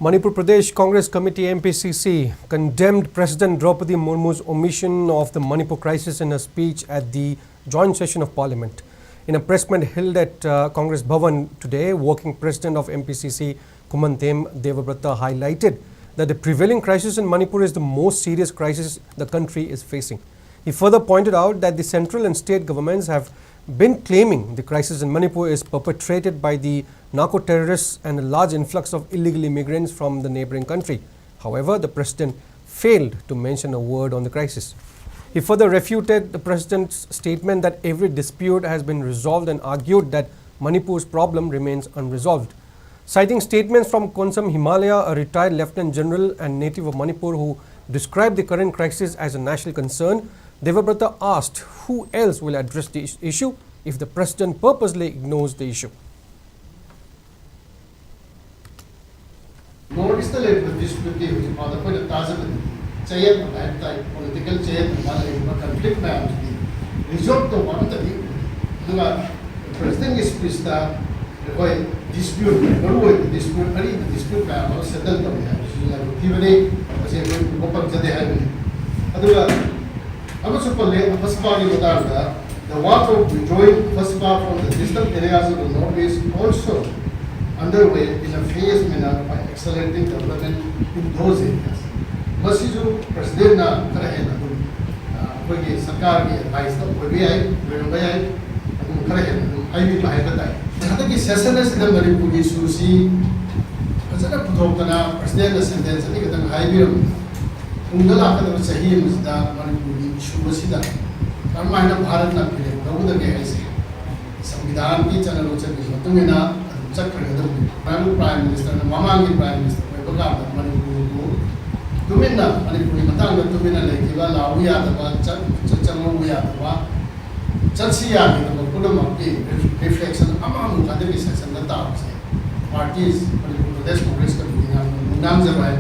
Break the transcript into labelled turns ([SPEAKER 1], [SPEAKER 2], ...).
[SPEAKER 1] Manipur Pradesh Congress Committee Mpcc condemned President Draupadi Murmu's omission of the Manipur crisis in a speech at the joint session of Parliament. In a press meet held at Congress Bhavan today, Working President of Mpcc Kumantem Devabrata highlighted that the prevailing crisis in Manipur is the most serious crisis the country is facing. He further pointed out that the central and state governments have been claiming the crisis in Manipur is perpetrated by the narco-terrorists and a large influx of illegal immigrants from the neighboring country. However, the president failed to mention a word on the crisis. He further refuted the president's statement that every dispute has been resolved and argued that Manipur's problem remains unresolved. Citing statements from Konsam Himalaya, a retired lieutenant general and native of Manipur who described the current crisis as a national concern, Devabrata asked who else will address the issue if the president purposely ignores the issue.
[SPEAKER 2] Northeast dispute which father put a thousand political conflict result to one of the president is pleased that dispute dispute settled the work of withdrawing FASPA from the distant areas of the Northeast also underway in a phased manner by accelerating development in those areas. Masisu President na karahen adum sarkar ki advice ta OBI Mumbai adum karahen IB bahai batai. Jada ki session is the Manipuri susi ajana puthokana President na sentence ni kadang IB ungala kadang sahi musda Manipuri issue masida Karena Bharat na pilih, kamu dah kaya sih. Sambidan ki channel ucap itu, tu mina ucap kerja tu. Prime Minister, Mama ki Prime Minister, mereka berkata Manipur itu, tu mina Manipur matang tu mina lagi lah, lawiya tu, cacang lawiya tu, caciya gitu, pulau mapi reflection, amam ada di session dah tahu sih. Parties Manipur Pradesh Congress Committee yang undang jawab.